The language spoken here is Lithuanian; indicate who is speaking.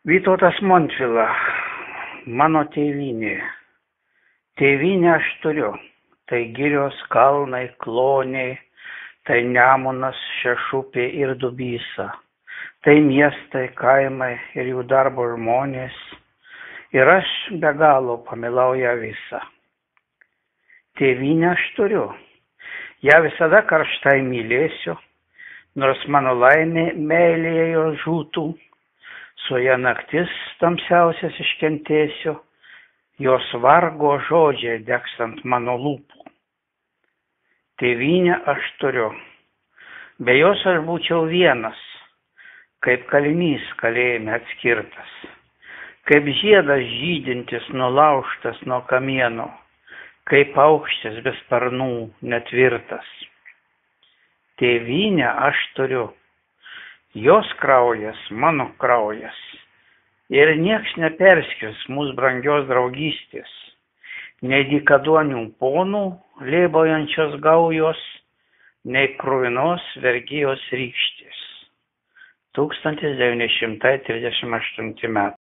Speaker 1: Vytautas Montvila, mano tėvynė. Tėvynę aš turiu, tai girios kalnai, kloniai, tai Nemunas, Šešupė ir Dubysa, tai miestai, kaimai ir jų darbo žmonės, ir aš be galo pamilau ją visą. Tėvynę aš turiu, ją visada karštai mylėsiu, nors mano laimė meilėje jos žūtų, su ja naktis tamsiausias iškentėsiu, jos vargo žodžiai degs ant mano lūpų. Tėvynę aš turiu, be jos aš būčiau vienas, kaip kalinys kalėjime atskirtas, kaip žiedas žydintis nulaužtas nuo kamieno, kaip paukštis be sparnų netvirtas. Tėvynę aš turiu, jos kraujas mano kraujas, ir nieks neperskirs mūsų brangios draugystės, nei dykaduonių ponų lėbojančios gaujos, nei kruvinos vergijos rykštės. 1938 metai.